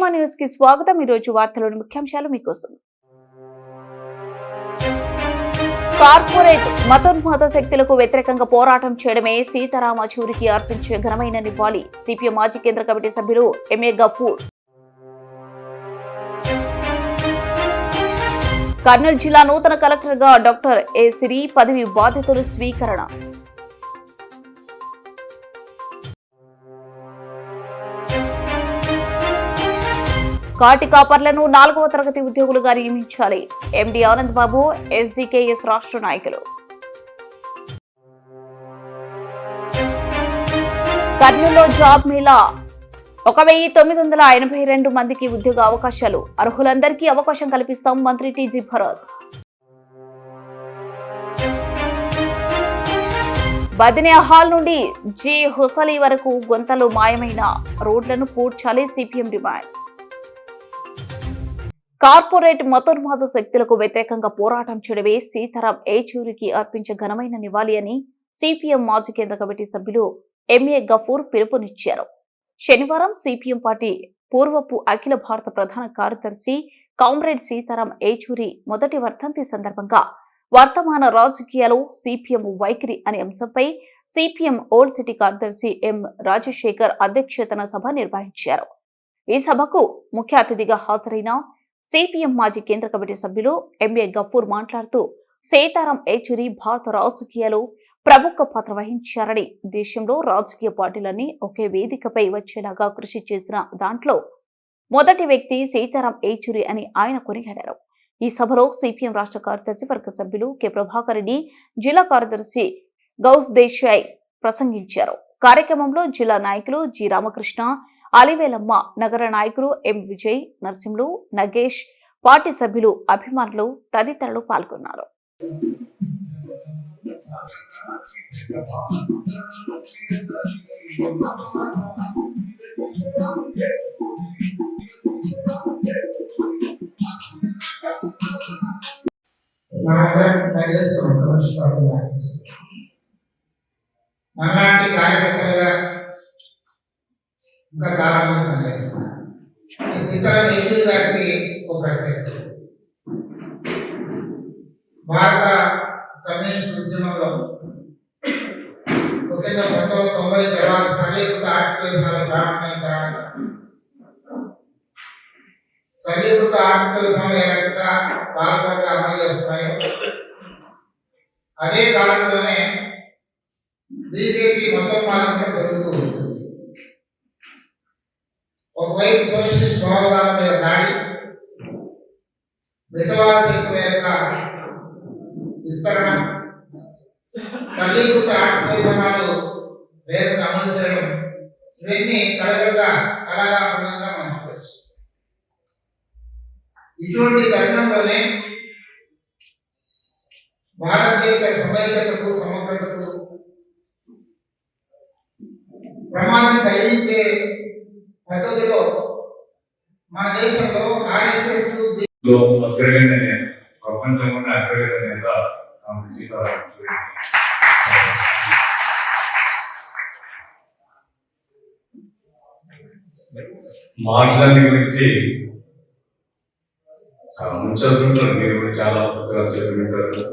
ధీమా న్యూస్ కి స్వాగతం। ఈ రోజు వార్తలోని ముఖ్యాంశాలు మీకోసం। కార్పొరేట్ మతోన్మాద శక్తులకు వ్యతిరేకంగా పోరాటం చేయడమే సీతారాం యెచూరికి అర్పించే ఘనమైన నివాళి। సిపిఎం మాజీ కేంద్ర కమిటీ సభ్యులు ఎంఏ గఫూర్। కర్నూలు జిల్లా నూతన కలెక్టర్గా డాక్టర్ ఏ సిరి పదవి బాధ్యతలు స్వీకరణ। కాటి కాపర్లను 4వ తరగతి ఉద్యోగులుగా నియమించాలి। ఎండి ఆనంద్ బాబు ఎస్జీకేఎస్ రాష్ట్ర నాయకులు। కర్నూలులో జాబ్ మేళా 1982 మందికి ఉద్యోగ అవకాశాలు। అర్హులందరికీ అవకాశం కల్పిస్తాం మంత్రి టీజీ భరత్। బదినియా హాల్ నుండి జి హుసలి వరకు గొంతలు మాయమైన రోడ్లను పూడ్చాలి సిపిఎం డిమాండ్। కార్పొరేట్ మతోన్మాద శక్తులకు వ్యతిరేకంగా పోరాటం చేయడమే సీతారాం యెచూరికి అర్పించే ఘనమైన నివాళి అని సిపిఎం మాజీ కేంద్ర కమిటీ సభ్యులు ఎంఏ గఫూర్ పిలుపునిచ్చారు। శనివారం సిపిఎం పార్టీ పూర్వపు అఖిల భారత ప్రధాన కార్యదర్శి కామ్రేడ్ సీతారాం యెచూరి మొదటి వర్ధంతి సందర్భంగా వర్తమాన రాజకీయాలు సిపిఎం వైఖరి అనే అంశంపై సిపిఎం ఓల్డ్ సిటీ కార్యదర్శి ఎం రాజశేఖర్ అధ్యక్షతన సభ నిర్వహించారు। ఈ సభకు ముఖ్య అతిథిగా హాజరైన సిపిఎం మాజీ కేంద్ర కమిటీ సభ్యులు ఎంఏ గఫూర్ మాట్లాడుతూ సీతారాం యెచూరి భారత రాజకీయాలు ప్రముఖ పాత్ర వహించారని, దేశంలో రాజకీయ పార్టీలన్నీ ఒకే వేదికపై వచ్చేలాగా కృషి చేసిన దాంట్లో మొదటి వ్యక్తి సీతారాం యెచూరి అని ఆయన కొనియాడారు। ఈ సభలో సిపిఎం రాష్ట్ర కార్యదర్శి వర్గ సభ్యులు కె ప్రభాకర్ రెడ్డి, జిల్లా కార్యదర్శి గౌస్ దేశాయ్ ప్రసంగించారు। కార్యక్రమంలో జిల్లా నాయకులు జి రామకృష్ణ, అలివేలమ్మ, నగర నాయకులు ఎం విజయ్, నర్సింహులు, నగేష్, పార్టీ సభ్యులు, అభిమానులు తదితరులు పాల్గొన్నారు। ఇంకా చాలా మంది పనిచేస్తున్నారు। ఈ సీతారాం యెచూరి గారికి ఒక ప్రత్యేకత, భారత కమ్యూనిస్ట్ ఉద్యమంలో ముఖ్యంగా 1990 తర్వాత సరళీకృత ఆర్థిక విధానాలు ప్రారంభమైన తర్వాత సరళీకృత ఆర్థిక విధానాలు ఏ రకంగా పాల్పొరగా అమలు చేస్తున్నాయో అదే కాలంలోనే బీజేపీ మతోన్మాదం పెరుగుతూ వస్తుంది। ఒకవైపు సోషలిస్ట్ భావజాలం మీద దాడి, మితవాద శక్తుల యొక్క విస్తరణ, సరళీకృత ఆర్థిక విధానాలు వేగంగా అమలు చేయడం, ఇవన్నీ కళాపరంగా మనం చూడవచ్చు। ఇటువంటి తరుణంలోనే భారతదేశ సమైక్యతకు సమగ్రతకు ప్రమాదం కలిగించే పద్ధతిలో మన దేశంలో ఆర్ఎస్ఎస్ అగ్రగణ్య ప్రపంచంలోనే అగ్రగణ్యంగా మార్గాన్ని గురించి చాలా చదువుకుంటారు, మీరు కూడా చాలా పుస్తకాలు చదువుకుంటారు।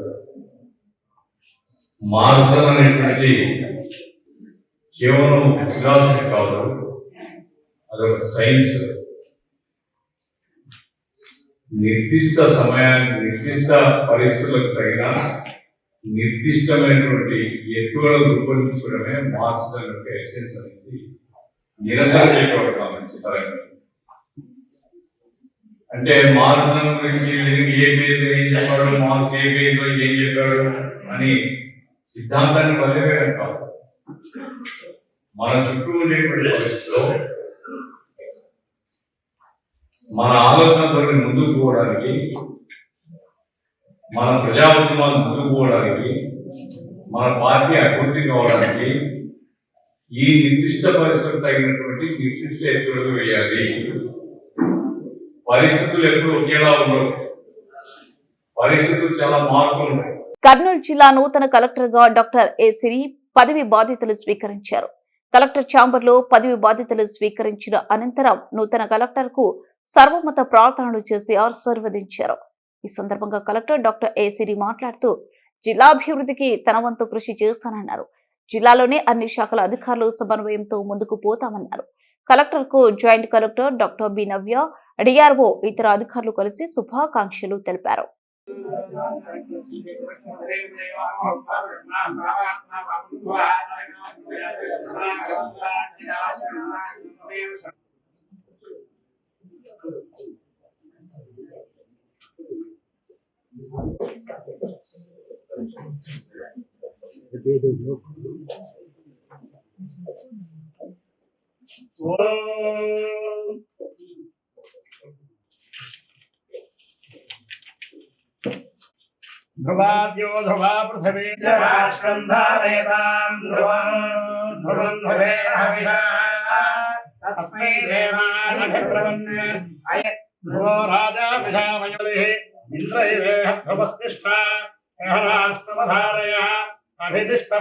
మార్గం అనేటువంటి కేవలం ఫిలాసఫీ కాదు, అదొక సైన్స్। నిర్దిష్ట సమయానికి, నిర్దిష్ట పరిస్థితులకు తగిన నిర్దిష్టమైనటువంటి ఎత్తుగడలు రూపొందించుకోవడమే మార్క్సిజం యొక్క ఎసెన్స్ అనేది నిరంతరం చెప్పబడతాం। అంటే మార్క్సిజం గురించి ఏ పేరులో ఏం చెప్పాడు, మార్క్స్ ఏ పేరులో ఏం చెప్పాడు అని సిద్ధాంతాన్ని వదిలేయడం కాదు, మన చుట్టూ ఉండేటువంటి పరిస్థితిలో మన ఆలోచనతో ముందుకు పోవడానికి, మన ప్రజా ఉద్యమాలు ముందుకు పోవడానికి, మన పార్టీ అభివృద్ధి కావడానికి ఈ నిర్దిష్ట పరిస్థితులకు తగినటువంటి నిర్దిష్ట ఎత్తులు వేయాలి। పరిస్థితులు ఎప్పుడు ఒకేలా ఉండవు, పరిస్థితులు చాలా మార్పులు ఉన్నాయి। కర్నూలు జిల్లా నూతన కలెక్టర్గా డాక్టర్ ఏ సిరి పదవి బాధ్యతలు స్వీకరించారు। కలెక్టర్ ఛాంబర్లో పదవి బాధ్యతలు స్వీకరించిన అనంతరం నూతన కలెక్టర్కు సర్వమత ప్రార్థనలు చేసి ఆశీర్వదించారు. ఈ సందర్భంగా కలెక్టర్ డాక్టర్ ఏ సిరి మాట్లాడుతూ జిల్లా అభివృద్ధికి తన వంతు కృషి చేస్తానన్నారు. జిల్లాలోని అన్ని శాఖల అధికారులు సమన్వయంతో ముందుకు పోతామన్నారు. కలెక్టర్ కు జాయింట్ కలెక్టర్ డాక్టర్ బి నవ్య, డిఆర్ఓ ఇతర అధికారులు కలిసి శుభాకాంక్షలు తెలిపారు. ध्रुवाद्यो ध्रुवा पृथिवी च राष्ट्रं धारयतां ध्रुवं ध्रुवं ध्रुवेण तस्मै देवानभिप्रवन्ने अय ध्रुवो राजा विधामयुलिः इन्द्रैवेह ध्रुवस्तिष्ठा यः राष्ट्रमधारयः अभितिष्ठ.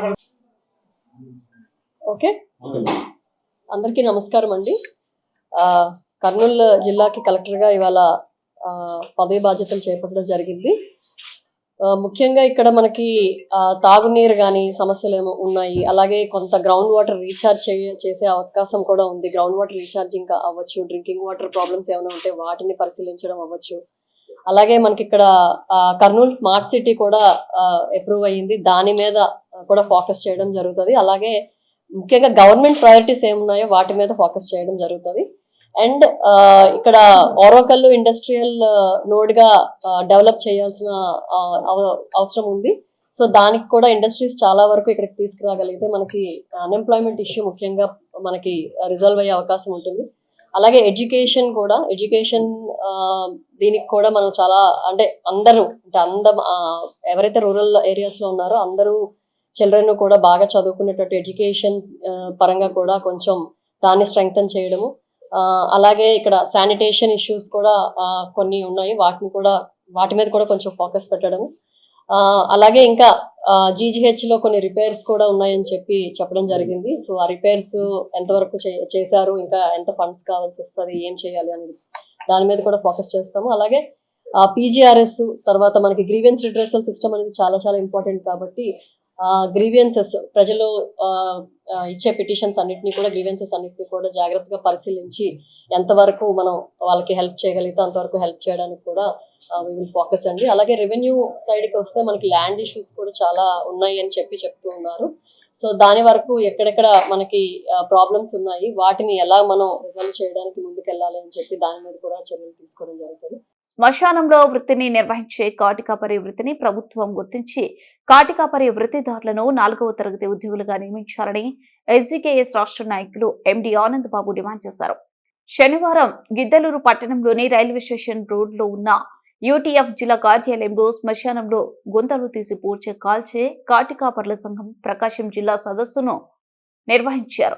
ఓకే, అందరికీ నమస్కారం అండి. కర్నూలు జిల్లాకి కలెక్టర్గా ఇవాళ పదవి బాధ్యతలు చేపట్టడం జరిగింది. ముఖ్యంగా ఇక్కడ మనకి తాగునీరు కానీ సమస్యలు ఏమో ఉన్నాయి. అలాగే కొంత గ్రౌండ్ వాటర్ రీఛార్జ్ చేసే అవకాశం కూడా ఉంది. గ్రౌండ్ వాటర్ రీఛార్జింగ్ అవ్వచ్చు, డ్రింకింగ్ వాటర్ ప్రాబ్లమ్స్ ఏమైనా ఉంటే వాటిని పరిశీలించడం అవ్వచ్చు. అలాగే మనకి ఇక్కడ కర్నూలు స్మార్ట్ సిటీ కూడా అప్రూవ్ అయ్యింది. దాని మీద కూడా ఫోకస్ చేయడం జరుగుతుంది. అలాగే ముఖ్యంగా గవర్నమెంట్ ప్రయారిటీస్ ఏమున్నాయో వాటి మీద ఫోకస్ చేయడం జరుగుతుంది. అండ్ ఇక్కడ ఓరవకల్లు ఇండస్ట్రియల్ నోడ్ గా డెవలప్ చేయాల్సిన అవసరం ఉంది. సో దానికి కూడా ఇండస్ట్రీస్ చాలా వరకు ఇక్కడికి తీసుకురాగలిగితే మనకి అన్ఎంప్లాయ్మెంట్ ఇష్యూ ముఖ్యంగా మనకి రిజాల్వ్ అయ్యే అవకాశం ఉంటుంది. అలాగే ఎడ్యుకేషన్ దీనికి కూడా మనం చాలా అంటే ఎవరైతే రూరల్ ఏరియాస్ లో ఉన్నారో అందరూ చిల్డ్రన్ కూడా బాగా చదువుకునేటట్టు ఎడ్యుకేషన్ పరంగా కూడా కొంచెం దాన్ని స్ట్రెంగ్తన్ చేయడము. అలాగే ఇక్కడ శానిటేషన్ ఇష్యూస్ కూడా కొన్ని ఉన్నాయి, వాటి మీద కూడా కొంచెం ఫోకస్ పెట్టడం. అలాగే ఇంకా జీజీహెచ్ లో కొన్ని రిపేర్స్ కూడా ఉన్నాయని చెప్పడం జరిగింది. సో ఆ రిపేర్స్ ఎంతవరకు చేశారు, ఇంకా ఎంత ఫండ్స్ కావాల్సి వస్తుంది, ఏం చేయాలి అనేది దాని మీద కూడా ఫోకస్ చేస్తాము. అలాగే పీజీఆర్ఎస్ తర్వాత మనకి గ్రీవెన్స్ రిడ్రెసల్ సిస్టమ్ అనేది చాలా చాలా ఇంపార్టెంట్. కాబట్టి గ్రీవియన్సెస్ ప్రజలు ఇచ్చే పిటిషన్స్ అన్నిటినీ కూడా గ్రీవియన్సెస్ అన్నిటినీ కూడా జాగ్రత్తగా పరిశీలించి ఎంతవరకు మనం వాళ్ళకి హెల్ప్ చేయగలిగితే అంతవరకు హెల్ప్ చేయడానికి కూడా వి విల్ ఫోకస్ అండి. అలాగే రెవెన్యూ సైడ్కి వస్తే మనకి ల్యాండ్ ఇష్యూస్ కూడా చాలా ఉన్నాయి అని చెప్తూ ఉన్నారు. సో దాని వరకు ఎక్కడెక్కడ మనకి ప్రాబ్లమ్స్ ఉన్నాయి, వాటిని ఎలా మనం రిజాల్వ్ చేయడానికి ముందుకెళ్ళాలి అని చెప్పి దాని మీద కూడా చర్యలు తీసుకోవడం జరుగుతుంది. శ్మశానంలో వృత్తిని నిర్వహించే కాటికాపరి వృత్తిని ప్రభుత్వం గుర్తించి కాటికాపరి వృత్తిదారులను 4వ తరగతి ఉద్యోగులుగా నియమించాలని ఎస్జీకేఎస్ రాష్ట్ర నాయకులు ఎండి ఆనంద్ బాబు డిమాండ్ చేశారు. శనివారం గిద్దలూరు పట్టణంలోని రైల్వే స్టేషన్ రోడ్లో ఉన్న యూటీఎఫ్ జిల్లా కార్యాలయంలో శ్మశానంలో గుంతలు తీసి పూడ్చే కాల్చే కాటికాపర్ల సంఘం ప్రకాశం జిల్లా సదస్సును నిర్వహించారు.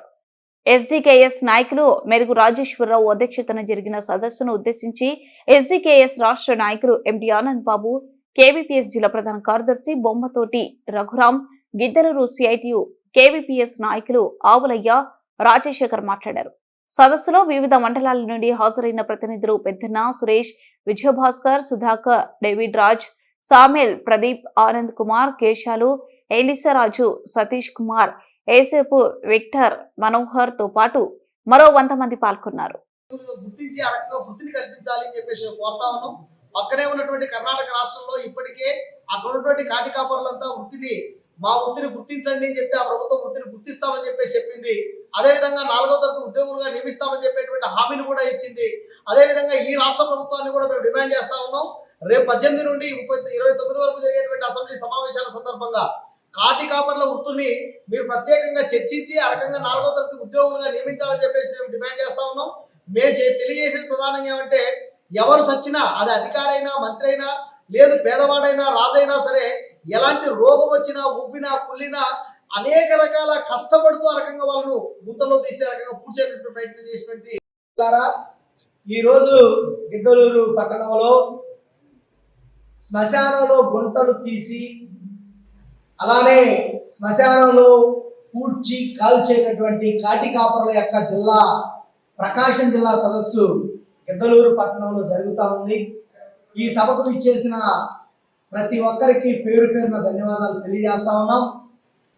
ఎస్జీకేఎస్ నాయకులు మెరుగు రాజేశ్వరరావు అధ్యక్షతన జరిగిన సదస్సును ఉద్దేశించి ఎస్జీకేఎస్ రాష్ట్ర నాయకులు ఎండి ఆనంద్ బాబు, కేవీపీఎస్ జిల్లా ప్రధాన కార్యదర్శి బొమ్మతోటి రఘురాం, గిద్దలూరు సిఐటియు కేవీపీఎస్ నాయకులు ఆవులయ్య, రాజశేఖర్ మాట్లాడారు. సదస్సులో వివిధ మండలాల నుండి హాజరైన ప్రతినిధులు పెద్దన్న, సురేష్, విజయభాస్కర్, సుధాకర్, డేవిడ్ రాజ్, సామెల్, ప్రదీప్, ఆనంద్ కుమార్, కేశాలు, ఎలిసరాజు, సతీష్ కుమార్, ఏసేపు, విక్టర్, మనోహర్ తో పాటు మరో 100 మంది పాల్గొన్నారు. గుర్తించి ఆ రకంగా వృత్తిని కల్పించాలి అని చెప్పేసి కోరుతా ఉన్నాం. పక్కనే ఉన్నటువంటి కర్ణాటక రాష్ట్రంలో ఇప్పటికే అక్కడ ఉన్నటువంటి కాటికాపరులంతా మా వృత్తిని గుర్తించండి అని చెప్పి ఆ ప్రభుత్వం వృత్తిని గుర్తిస్తామని చెప్పేసి చెప్పింది. అదేవిధంగా 4వ తరగతి ఉద్యోగులుగా నియమిస్తామని చెప్పేటువంటి హామీని కూడా ఇచ్చింది. అదేవిధంగా ఈ రాష్ట్ర ప్రభుత్వాన్ని కూడా మేము డిమాండ్ చేస్తా ఉన్నాం. రేపు 18 నుండి 29 వరకు జరిగేటువంటి అసెంబ్లీ సమావేశాల సందర్భంగా కాటికాపర్ల వృత్తిని మీరు ప్రత్యేకంగా చర్చించి ఆ రకంగా 4వ తరగతి ఉద్యోగులుగా నియమించాలని చెప్పేసి మేము డిమాండ్ చేస్తా ఉన్నాం. మేము తెలియజేసేది ప్రధానంగా ఏమంటే, ఎవరు సచ్చినా అది అధికారైనా, మంత్రి అయినా, లేదు పేదవాడైనా, రాజైనా సరే, ఎలాంటి రోగం వచ్చినా, ఉబ్బినా, కుళ్ళినా అనేక రకాల కష్టపడుతూ ఆ రకంగా వాళ్ళను గుంతలో తీసే రకంగా పూడ్చేటువంటి ప్రయత్నం చేసినటువంటి ఈరోజు గిద్దలూరు పట్టణంలో శ్మశానంలో గుంటలు తీసి అలానే శ్మశానంలో పూడ్చి కాల్చేటటువంటి కాటి కాపరుల యొక్క జిల్లా ప్రకాశం జిల్లా సదస్సు గిద్దలూరు పట్టణంలో జరుగుతూ ఉంది. ఈ సభకు ఇచ్చేసిన ప్రతి ఒక్కరికి పేరు పేరున ధన్యవాదాలు తెలియజేస్తా ఉన్నాం.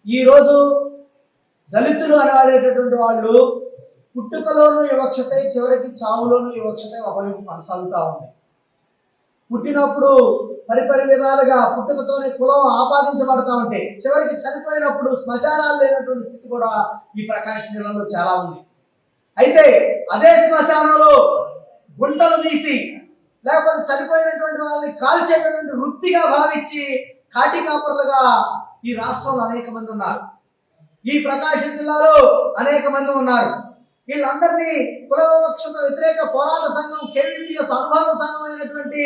ఈరోజు దళితులు అనబడేటటువంటి వాళ్ళు పుట్టుకలోనూ వివక్షతే, చివరికి చావులోనూ వివక్షతే ఒకవైపు కొనసాగుతూ ఉంది. పుట్టినప్పుడు పరిపరి విధాలుగా పుట్టుకతోనే కులం ఆపాదించబడతా ఉంటే చివరికి చనిపోయినప్పుడు శ్మశానాలు లేనటువంటి స్థితి కూడా ఈ ప్రకాశం జిల్లాలో చాలా ఉంది. అయితే అదే శ్మశానంలో గుంటలు తీసి లేకపోతే చనిపోయినటువంటి వాళ్ళని కాల్చేటటువంటి వృత్తిగా భావించి కాటి కాపరులుగా ఈ రాష్ట్రంలో అనేక మంది ఉన్నారు. ఈ ప్రకాశం జిల్లాలో అనేక మంది ఉన్నారు. వీళ్ళందరినీ కుల వివక్షత వ్యతిరేక పోరాట సంఘం KVPS అనుబంధ సంఘం అయినటువంటి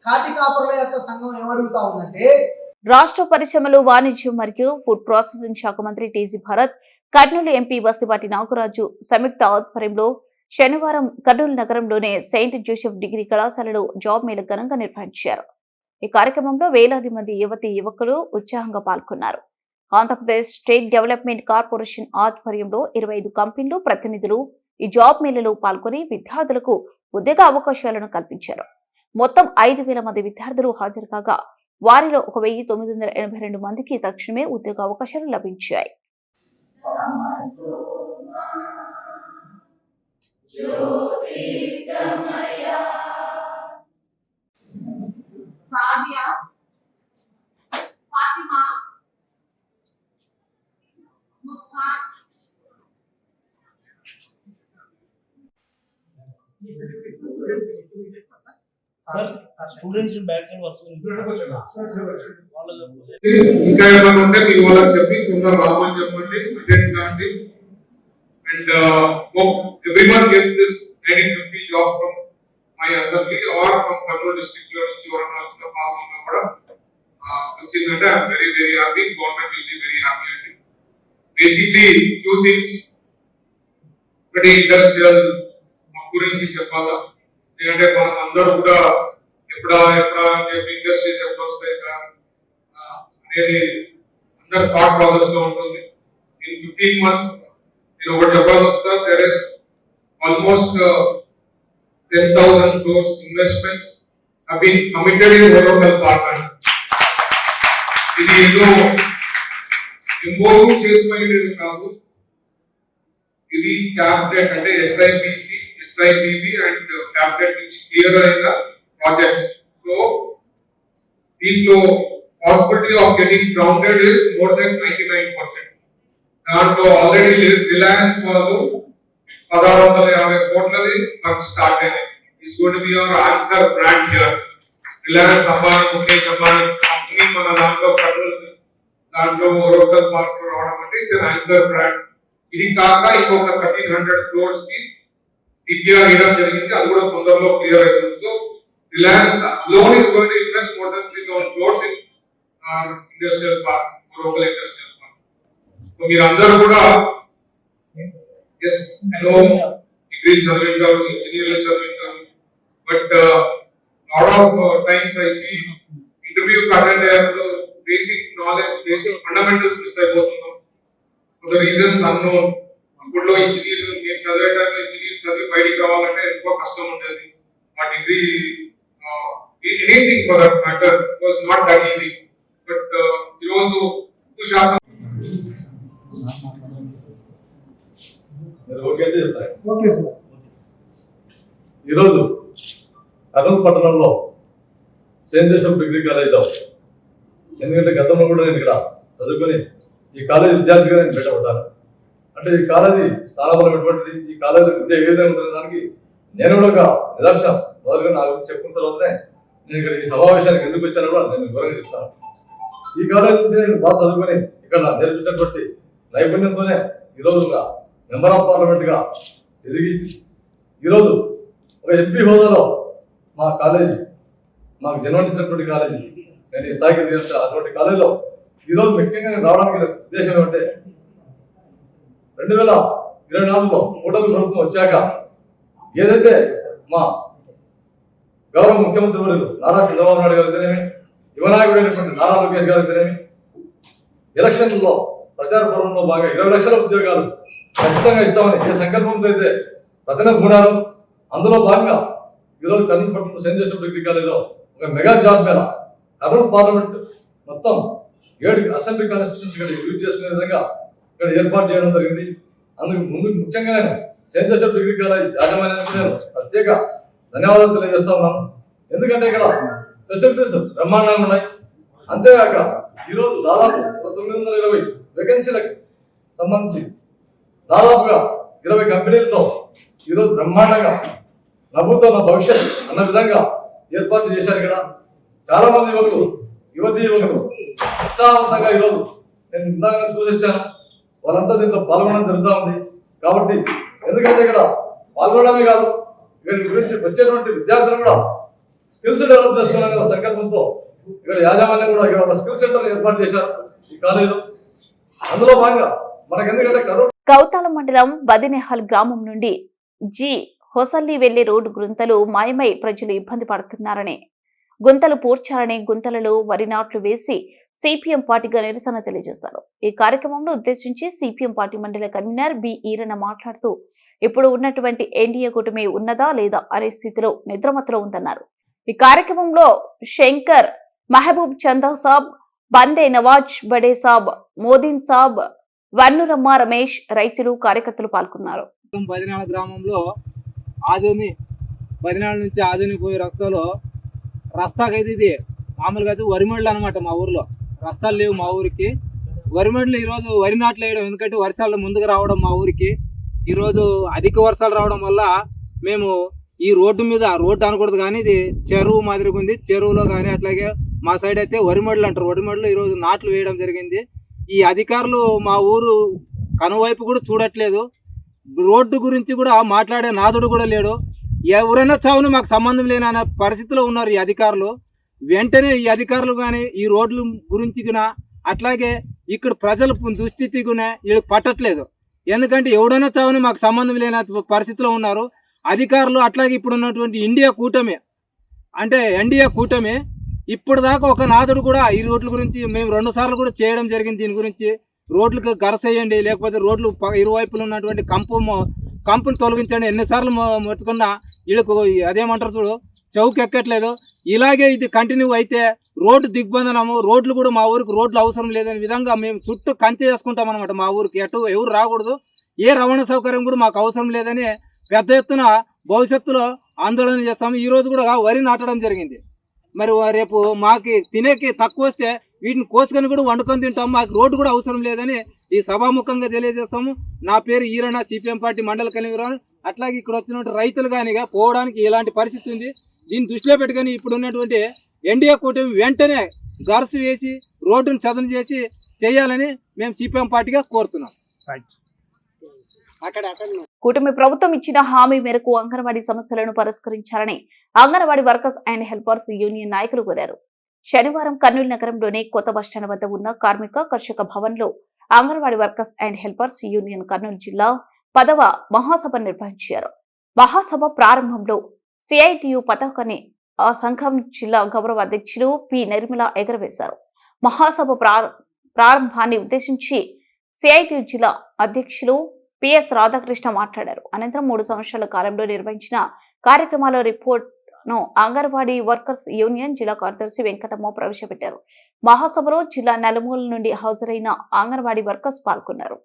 కాటి కాపరుల యొక్క సంఘం ఏమడుగుతా ఉందంటే, రాష్ట్ర పరిశ్రమలు, వాణిజ్యం మరియు ఫుడ్ ప్రాసెసింగ్ శాఖ మంత్రి టీజీ భరత్, కర్నూలు ఎంపీ వస్తిపాటి నాగరాజు సంయుక్త ఆధ్వర్యంలో శనివారం కర్నూలు నగరంలోనే సెయింట్ జోసెఫ్ డిగ్రీ కళాశాలలో జాబ్ మేళా ఘనంగా నిర్వహించారు. ఈ కార్యక్రమంలో వేలాది మంది యువతీ యువకులు ఉత్సాహంగా పాల్గొన్నారు. ఆంధ్రప్రదేశ్ స్టేట్ డెవలప్మెంట్ కార్పొరేషన్ ఆధ్వర్యంలో 25 కంపెనీలు ప్రతినిధులు ఈ జాబ్ మేళలో పాల్గొని విద్యార్థులకు ఉద్యోగ అవకాశాలను కల్పించారు. మొత్తం 5,000 మంది విద్యార్థులు హాజరు కాగా వారిలో 1,982 మందికి తక్షణమే ఉద్యోగ అవకాశాలు లభించాయి. Sajiya, Fatima, Muskan, students back works ఇంకా ఏమైనా ఉంటే మీ వాళ్ళకి చెప్పి కొందరు రామని చెప్పండి, అటెండ్ కాండి. And everyone gets this 1950 job from my assembly or from Karnool district లో నుంచి ఎవరైనా వచ్చిన ఫార్మల్ కూడా వచ్చిందంటే I'm very very happy. Government will be very happy అండి. బేసిక్లీ ఫ్యూ థింగ్స్ ఒకటి ఇండస్ట్రియల్ గురించి చెప్పాలా, ఎందుకంటే మనం అందరూ కూడా ఎప్పుడా ఇండస్ట్రీస్ ఎప్పుడు వస్తాయి సార్ అనేది అందరు థాట్ ప్రాసెస్ లో ఉంటుంది. ఇన్ 15 months నేను ఒకటి చెప్పాలంతా, there is almost 10,000 crores investments have been committed in Oracle Park. ఇది ఏదో MOU చేసుకునేది కాదు, ఇది క్యాబినెట్ అంటే SIBC, SIBB అండ్ క్యాబినెట్ నుంచి క్లియర్ అయిన ప్రాజెక్ట్స్. సో దీంట్లో possibility of getting grounded is more than 99%. దాంట్లో ఆల్రెడీ రిలయన్స్ వాళ్ళు 1650 కోట్లది వర్క్ స్టార్ట్ అయినాయి. It's going to be our anchor brand here. Reliance Ambani, Mukesh Ambani company మన దాంట్లో కర్నూలు దాంట్లో ఓరకల్ పార్క్ రావడం అంటే ఇట్స్ యాంకర్ బ్రాండ్. ఇది కాక ఇంకొక 1,300 crores కి DPR ఇవ్వడం జరిగింది, అది కూడా తొందరలో క్లియర్ అవుతుంది. So Reliance loan is going to invest more than 3,000 crores in industrial park, Orvakal industrial park. So మీరందరూ కూడా ఎస్ హలో డిగ్రీ చదివింటారు, ఇంజనీరింగ్ చదివింటారు, but lot of times I see interview attend అయ్యేప్పుడు basic knowledge, basic fundamentals miss అయిపోతున్నాం. For the reasons unknown. అప్పుడులో engineering నేను చదివే టైంలో ఇంజనీరింగ్ చదివి బయటికి రావాలంటే ఎంతో కష్టం ఉండేది. మా degree anything for that matter was not that easy. But ఈరోజు 2% ఓకే సార్. ఈరోజు కర్నూలు పట్టణంలో సెయింట్ జోసెఫ్ డిగ్రీ కాలేజ్లో, ఎందుకంటే గతంలో కూడా నేను ఇక్కడ చదువుకొని ఈ కాలేజీ విద్యార్థిగా నేను పెట్టబడ్డాను. అంటే ఈ కాలేజీ స్థానబలం ఎటువంటిది, ఈ కాలేజీ విద్య ఏ విధంగా ఉంటుంది దానికి నేను కూడా ఒక నిదర్శనం. మొదలుగా నా గురించి చెప్పుకున్న తర్వాతనే నేను ఇక్కడ ఈ సమావేశానికి ఎందుకు వచ్చానో కూడా నేను వివరంగా చెప్తాను. ఈ కాలేజీ నుంచి నేను బాగా చదువుకొని ఇక్కడ నేర్పించినటువంటి నైపుణ్యంతోనే ఈరోజు మెంబర్ ఆఫ్ పార్లమెంట్గా ఎదిగి ఈరోజు ఒక ఎంపీ హోదాలో మా కాలేజీ మాకు జన్మనిచ్చినటువంటి కాలేజీ నేను ఈ స్థాయికి ఎదిగిన అటువంటి కాలేజీలో ఈరోజు ముఖ్యంగా నేను రావడానికి ఉద్దేశం ఏమంటే 2024లో కూటమి ప్రభుత్వం వచ్చాక ఏదైతే మా గౌరవ ముఖ్యమంత్రి వర్యులు నారా చంద్రబాబు నాయుడు గారు అయితేనేమి, యువనాయకుడు అయినటువంటి నారా లోకేష్ గారు అయితేనేమి ఎలక్షన్లలో ప్రచార పర్వంలో భాగంగా 20 లక్షల ఉద్యోగాలు ఖచ్చితంగా ఇస్తామని ఏ సంకల్పంతో అయితే ప్రతినబూనారో అందులో భాగంగా ఈరోజు కర్నూలు పట్టణం సెయింట్ జోసెఫ్ డిగ్రీ కాలేజీలో ఒక mega job Mela Kurnool parliament మొత్తం 7 అసెంబ్లీ కాన్స్టిట్యూషన్స్ ఇక్కడ యూజ్ చేసుకునే విధంగా ఇక్కడ ఏర్పాటు చేయడం జరిగింది. అందుకు ముందు ముఖ్యంగా నేను సెయింట్ జోసెఫ్ డిగ్రీ కాలేజ్ యాజమాన్యానికి నేను ప్రత్యేక ధన్యవాదాలు తెలియజేస్తా ఉన్నాను. ఎందుకంటే ఇక్కడ ఫెసిలిటీస్ బ్రహ్మాండంగా ఉన్నాయి. అంతేగాక ఈరోజు దాదాపు 920 వేకెన్సీలకు సంబంధించి దాదాపుగా 20 కంపెనీలతో ఈరోజు బ్రహ్మాండంగా ప్రభుత్వం భవిష్యత్ అన్న విధంగా ఏర్పాటు చేశారు. ఇక్కడ చాలా మంది యువతీ యువకులు ఉత్సాహవంతంగా ఈరోజు నేను ఇందాక చూసి వచ్చాను, వాళ్ళంతా దీంట్లో పాల్గొనడం జరుగుతూ ఉంది. కాబట్టి ఎందుకంటే ఇక్కడ పాల్గొనడమే కాదు, ఇక్కడ గురించి వచ్చేటువంటి విద్యార్థులు కూడా స్కిల్స్ డెవలప్ చేసుకోవాలనే సంకల్పంతో ఇక్కడ యాజమాన్యం కూడా ఇక్కడ ఒక స్కిల్ సెంటర్ ఏర్పాటు చేశారు ఈ కాలేజీలో. అందులో భాగంగా మనకి ఎందుకంటే గౌతాల మండలం బదినెహల్ గ్రామం నుండి హొసల్లి వెళ్లే రోడ్డు గుంతలు మాయమై ప్రజలు ఇబ్బంది పడుతున్నారని, గుంతలు పూడ్చాలని గుంతలలో వరి నాట్లు వేసి సిపిఎం పార్టీగా నిరసన తెలియజేశారు. ఈ కార్యక్రమంలో ఉద్దేశించి సిపిఎం పార్టీ మండల కన్వీనర్ బి ఈరన్న మాట్లాడుతూ ఇప్పుడు ఉన్నటువంటి ఎన్డీఏ కూటమి ఉన్నదా లేదా అనే స్థితిలో నిద్రమత్తులో ఉందన్నారు. ఈ కార్యక్రమంలో శంకర్, మహబూబ్ చందా సాబ్, బందే నవాజ్ బడే సాబ్, మోదీన్ సాబ్, వన్నురమ్మ రమేష్, రైతులు, కార్యకర్తలు పాల్గొన్నారు. బదినాల గ్రామంలో బదినాల నుంచి ఆదోని పోయే రస్తాకైతే ఇది మామూలుగా అయితే వరిమడులు అనమాట. మా ఊర్లో రస్తాలు లేవు మా ఊరికి. వరిమడులు ఈరోజు వరి నాట్లు వేయడం, ఎందుకంటే వర్షాలు ముందుకు రావడం మా ఊరికి ఈరోజు అధిక వర్షాలు రావడం వల్ల మేము ఈ రోడ్డు మీద, రోడ్డు అనకూడదు కానీ ఇది చెరువు మాదిరిగా ఉంది. చెరువులో కానీ అట్లాగే మా సైడ్ అయితే వరిమడులు అంటారు. వరిమడులు ఈరోజు నాట్లు వేయడం జరిగింది. ఈ అధికారులు మా ఊరు కనువైపు కూడా చూడట్లేదు. రోడ్డు గురించి కూడా మాట్లాడే నాదుడు కూడా లేడు. ఎవరైనా చావుని మాకు సంబంధం లేని అనే పరిస్థితిలో ఉన్నారు ఈ అధికారులు. వెంటనే ఈ అధికారులు కానీ ఈ రోడ్ల గురించి కూడా అట్లాగే ఇక్కడ ప్రజల దుస్థితి కూడా వీళ్ళకి పట్టట్లేదు. ఎందుకంటే ఎవడైనా చావుని మాకు సంబంధం లేని పరిస్థితిలో ఉన్నారు అధికారులు. అట్లాగే ఇప్పుడు ఉన్నటువంటి ఎన్డీఏ కూటమి ఇప్పుడు దాకా ఒక నాదుడు కూడా ఈ రోడ్ల గురించి మేము 2 సార్లు కూడా చేయడం జరిగింది. దీని గురించి రోడ్లకు గరసేయండి, లేకపోతే రోడ్లు ఇరువైపులు ఉన్నటువంటి కంపును తొలగించండి ఎన్నిసార్లు మొత్తుకున్నా వీళ్ళకు అదేమంటారు చూడు చౌక్ ఎక్కట్లేదు. ఇలాగే ఇది కంటిన్యూ అయితే రోడ్డు దిగ్బంధనము, రోడ్లు కూడా మా ఊరికి రోడ్లు అవసరం లేదనే విధంగా మేము చుట్టూ కంచె చేసుకుంటాం అనమాట. మా ఊరికి ఎవరు రాకూడదు, ఏ రవాణా సౌకర్యం కూడా మాకు అవసరం లేదని పెద్ద ఎత్తున భవిష్యత్తులో ఆందోళన చేస్తాము. ఈ రోజు కూడా వరి నాటడం జరిగింది. మరి రేపు మాకు తినేకి తక్కువ వస్తే వీటిని కోసుకొని కూడా వండుకొని తింటాము. మాకు రోడ్డు కూడా అవసరం లేదని ఈ సభాముఖంగా తెలియజేస్తాము. నా పేరు ఈరన్న, సిపిఎం పార్టీ మండల కన్వీనర్. అట్లాగే ఇక్కడ వచ్చినటువంటి రైతులు కానిగా పోవడానికి ఇలాంటి పరిస్థితి ఉంది. దీన్ని దృష్టిలో పెట్టుకొని ఇప్పుడు ఉన్నటువంటి ఎన్డీఏ కూటమి వెంటనే గర్స్ వేసి రోడ్డును చదును చేసి చేయాలని మేము సిపిఎం పార్టీగా కోరుతున్నాం. కూటమి ప్రభుత్వం ఇచ్చిన హామీ మేరకు అంగన్వాడీ సమస్యలను పరిష్కరించాలని anganwadi workers and helpers union నాయకులు కోరారు. శనివారం కర్నూలు నగరంలోని కొత్త బస్టాండ్ వద్ద ఉన్న కార్మిక కర్షక భవన్లో anganwadi workers and helpers union Kurnool జిల్లా 10వ మహాసభ నిర్వహించారు. మహాసభ ప్రారంభంలో సిఐటియు పతాకాన్ని ఆ సంఘం జిల్లా గౌరవ అధ్యక్షులు పి నిర్మల ఎగరవేశారు. మహాసభ ప్రారంభాన్ని ఉద్దేశించి సిఐటియు జిల్లా అధ్యక్షులు పిఎస్ రాధాకృష్ణ మాట్లాడారు. అనంతరం 3 సంవత్సరాల కాలంలో నిర్వహించిన కార్యక్రమాల రిపోర్ట్ను అంగన్వాడీ వర్కర్స్ యూనియన్ జిల్లా కార్యదర్శి వెంకటమ్మ ప్రవేశపెట్టారు. మహాసభలో జిల్లా నలుమూల నుండి హాజరైన అంగన్వాడీ వర్కర్స్ పాల్గొన్నారు.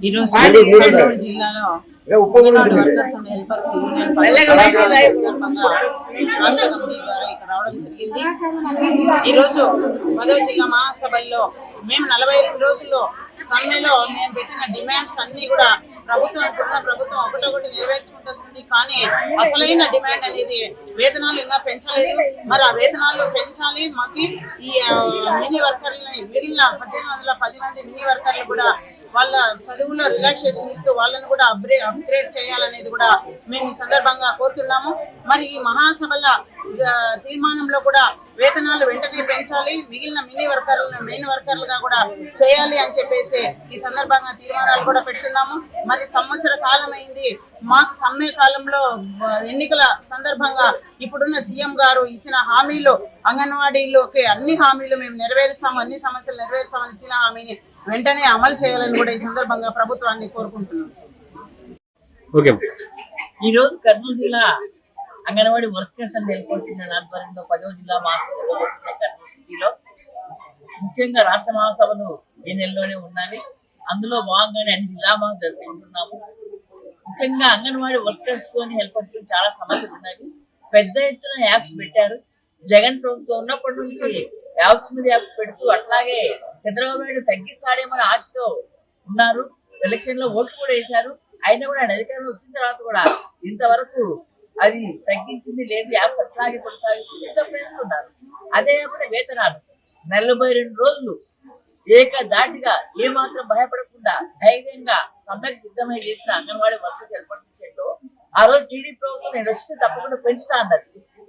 ఈరోజు కర్నూలు జిల్లాలో anganwadi workers and helpers union సందర్భంగా రాష్ట్ర కమిటీ ద్వారా ఇక్కడ రావడం జరిగింది. ఈరోజు 10వ జిల్లా మహాసభల్లో మేము 42 రోజుల్లో సమ్మెలో మేము పెట్టిన డిమాండ్స్ అన్ని కూడా ప్రభుత్వం ఒకటొకటి నెరవేర్చుకుంటూ వస్తుంది. కానీ అసలైన డిమాండ్ అనేది వేతనాలు ఇంకా పెంచలేదు. మరి ఆ వేతనాలు పెంచాలి. మాకు ఈ మినీ వర్కర్లని మిగిలిన 1810 మంది మినీ వర్కర్లు కూడా వాళ్ళ చదువులో రిలాక్సేషన్ ఇస్తూ వాళ్ళని కూడా అప్గ్రేడ్ చేయాలనేది కూడా మేము ఈ సందర్భంగా కోరుతున్నాము. మరి ఈ మహాసభల తీర్మానంలో కూడా వేతనాలు వెంటనే పెంచాలి, మిగిలిన మెయిన్ వర్కర్లుగా కూడా చేయాలి అని చెప్పేసి ఈ సందర్భంగా తీర్మానాలు కూడా పెడుతున్నాము. మరి సంవత్సర కాలం అయింది, మాకు సమ్మె కాలంలో ఎన్నికల సందర్భంగా ఇప్పుడున్న సీఎం గారు ఇచ్చిన హామీలు, అంగన్వాడీలోకి అన్ని హామీలు మేము నెరవేరుస్తాము, అన్ని సమస్యలు నెరవేరుస్తామని ఇచ్చిన హామీని వెంటనే అమలు చేయాలని కూడా ఈ సందర్భంగా ప్రభుత్వాన్ని కోరుకుంటున్నాం. ఈ రోజు కర్నూలు జిల్లా anganwadi workers and helpers union ఆధ్వర్యంలో 10వ జిల్లా కర్నూలు సిటీలో ముఖ్యంగా రాష్ట్ర మహాసభలు ఈ నెలలోనే ఉన్నవి. అందులో భాగంగానే అన్ని జిల్లా మహాసభలు జరుపుకుంటున్నాము. ముఖ్యంగా అంగన్వాడీ వర్కర్స్ కొని హెల్పర్స్ కి చాలా సమస్యలు ఉన్నాయి. పెద్ద ఎత్తున యాప్స్ పెట్టారు. జగన్ ప్రభుత్వం ఉన్నప్పటి నుంచి యాప్స్ మీద యాప్స్ పెడుతూ అట్లాగే చంద్రబాబు నాయుడు తగ్గిస్తాడేమని ఆశతో ఉన్నారు. ఎలక్షన్ లో ఓట్లు కూడా వేశారు. అయినా కూడా ఆయన అధికారంలో వచ్చిన తర్వాత కూడా ఇంతవరకు అది తగ్గించింది లేదు. యాప్స్ అట్లాగే కొనసాగిస్తుంది, ఇంకా పెంచుతున్నారు. అదే కాకుండా వేతనాలు 42 రోజులు ఏకదాటిగా ఏమాత్రం భయపడకుండా ధైర్యంగా సమ్మెకు సిద్ధమై చేసిన అంగన్వాడీ వర్కర్స్ హెల్పర్స్ విషయంలో ఆ రోజు టీడీ ప్రభుత్వం నేను వస్తే తప్పకుండా పెంచుతా అన్నది.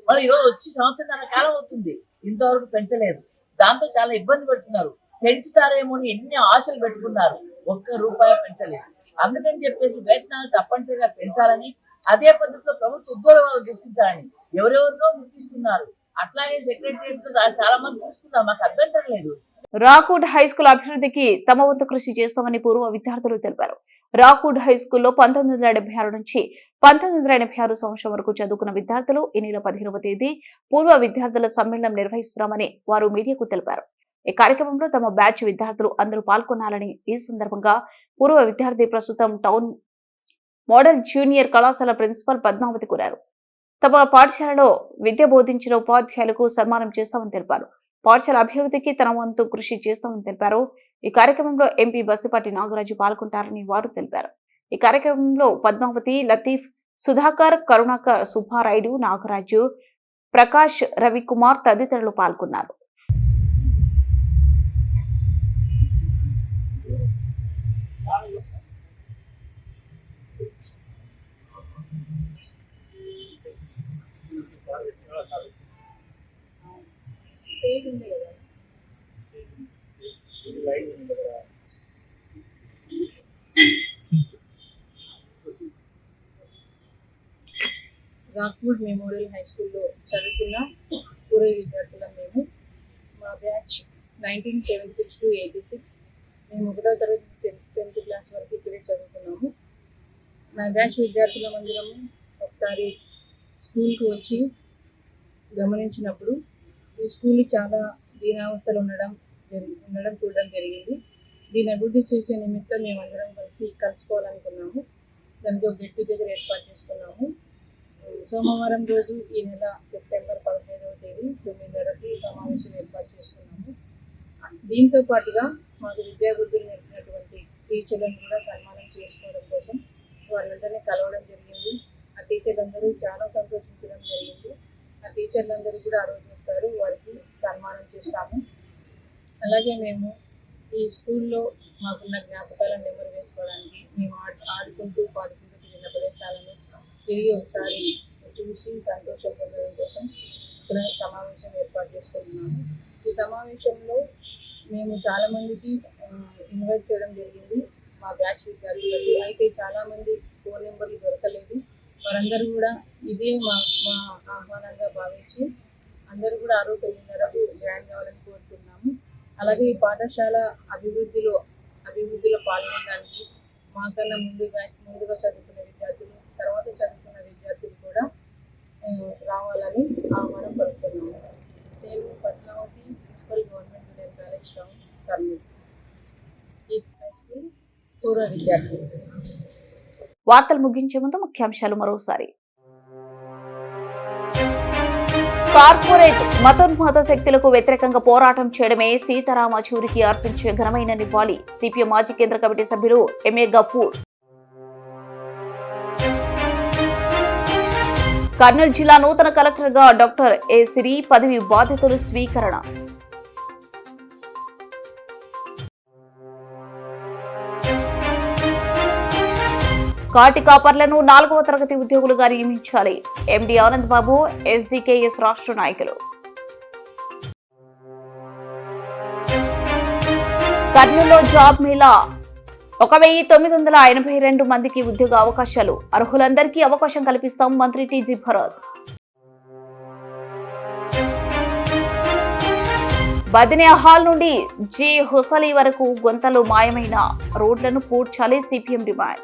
మళ్ళీ ఈరోజు వచ్చి సంవత్సరాల కాలం అవుతుంది, ఇంతవరకు పెంచలేదు. దాంతో చాలా ఇబ్బంది పడుతున్నారు. పెంచుతారేమో అని ఎన్ని ఆశలు పెట్టుకున్నారు, ₹1 పెంచలేదు. అందుకని చెప్పేసి వేతనాలు తప్పనిసరిగా పెంచాలని, అదే పద్ధతిలో ప్రభుత్వ ఉద్యోగాలు గుర్తించాలని ఎవరెవరినో గుర్తిస్తున్నారు. అట్లాగే సెక్రటరియట్ చాలా మంది తీసుకున్నారు, మాకు అభ్యంతరం లేదు. రాకూడ్ హై స్కూల్ అభివృద్ధికి తమ వంతు కృషి చేస్తామని పూర్వ విద్యార్థులు తెలిపారు. రాకూడ్ హై స్కూల్లో 1976 నుంచి 1986 సంవత్సరం వరకు చదువుకున్న విద్యార్థులు ఈ నెల 15వ తేదీ పూర్వ విద్యార్థుల సమ్మేళనం నిర్వహిస్తున్నామని వారు మీడియాకు తెలిపారు. ఈ కార్యక్రమంలో తమ బ్యాచ్ విద్యార్థులు అందరూ పాల్గొనాలని ఈ సందర్భంగా పూర్వ విద్యార్థి ప్రస్తుతం టౌన్ మోడల్ జూనియర్ కళాశాల ప్రిన్సిపల్ పద్మావతి కోరారు. తమ పాఠశాలలో విద్య బోధించిన ఉపాధ్యాయులకు సన్మానం చేస్తామని తెలిపారు. పాఠశాల అభివృద్ధికి తన వంతు కృషి చేస్తామని తెలిపారు. ఈ కార్యక్రమంలో ఎంపీ బస్తిపాటి నాగరాజు పాల్గొంటారని వారు తెలిపారు. ఈ కార్యక్రమంలో పద్మావతి, లతీఫ్, సుధాకర్, కరుణాకర్, సుబ్బారాయుడు, నాగరాజు, ప్రకాష్, రవికుమార్ తదితరులు పాల్గొన్నారు. రాక్వుడ్ మెమోరియల్ హై స్కూల్లో చదువుకున్న పూర్వ విద్యార్థులం మేము. మా బ్యాచ్ 1976 to 86. మేము 1వ తరగతి 10th క్లాస్ వరకు ఇక్కడే చదువుకున్నాము. మా బ్యాచ్ విద్యార్థుల మందిరము ఒకసారి స్కూల్కి వచ్చి గమనించినప్పుడు ఈ స్కూల్ చాలా దీనావస్థలు ఉండడం చూడడం జరిగింది. దీని అభివృద్ధి చేసే నిమిత్తం మేమందరం కలుసుకోవాలనుకున్నాము. దానికి ఒక గెట్ టుగెదర్ ఏర్పాటు చేసుకున్నాము. సోమవారం రోజు ఈ నెల సెప్టెంబర్ 15వ తేదీ 9:30కి సమావేశం ఏర్పాటు చేసుకున్నాము. దీంతో పాటుగా మాకు విద్యాబుద్ధులు నేర్పినటువంటి టీచర్లను కూడా సన్మానం చేసుకోవడం కోసం వాళ్ళందరినీ కలవడం జరిగింది. ఆ టీచర్లందరూ చాలా సంతోషించడం జరిగింది. ఆ టీచర్లందరూ కూడా ఆ రోజు వస్తారు, వారికి సన్మానం చేస్తాము. అలాగే మేము ఈ స్కూల్లో మాకున్న జ్ఞాపకాలను నెమరు వేసుకోవడానికి మేము ఆడుకుంటూ పాడుకుంటూ తిరిగిన ప్రదేశాలను తిరిగి ఒకసారి చూసి సంతోషం పొందడం కోసం ఇక్కడ సమావేశం ఏర్పాటు చేసుకుంటున్నాము. ఈ సమావేశంలో మేము చాలామందికి ఇన్వైట్ చేయడం జరిగింది మా బ్యాచ్ విద్యార్థులకు. అయితే చాలామంది ఫోన్ నెంబర్లు దొరకలేదు. వారందరూ కూడా ఇదే మా ఆహ్వానంగా భావించి అందరూ కూడా 6-9:30కు జాయిన్ కావాలని కోరుతున్నాము. అలాగే ఈ పాఠశాల అభివృద్ధిలో పాల్గొనడానికి మాకన్నా ముందుగా చదువుకున్న విద్యార్థులు, తర్వాత చదువుకున్న విద్యార్థులు కూడా రావాలని ఆహ్వానం పలుకుతున్నాము. నేను Padmavati, principal government junior college town Kurnool. ఈ హై స్కూల్ పూర్వ విద్యార్థులు. వార్తలు ముగించే ముందు ముఖ్యాంశాలు మరోసారి. కార్పొరేట్ మతోన్మాద శక్తులకు వ్యతిరేకంగా పోరాటం చేయడమే సీతారాం యెచూరికి అర్పించే ఘనమైన నివాళి. సిపిఎం మాజీ కేంద్ర కమిటీ సభ్యులు ఎంఏ గఫూర్. కర్నూలు జిల్లా నూతన కలెక్టర్గా డాక్టర్ ఏ సిరి పదవి బాధ్యతలు స్వీకరణ. కాటి కాపర్లను 4వ తరగతి ఉద్యోగులుగా నియమించాలి. ఎండీ ఆనంద్ బాబు, ఎస్జీకేఎస్ రాష్ట్ర నాయకులు. కర్నూలులో జాబ్ మేళా 1982 మందికి ఉద్యోగ అవకాశాలు. అర్హులందరికీ అవకాశం కల్పిస్తాం మంత్రి టీజీ భరత్. బదినియా హాల్ నుండి జి హుసలి వరకు గుంతలు మాయమైన రోడ్లను పూడ్చాలి. CPM demand.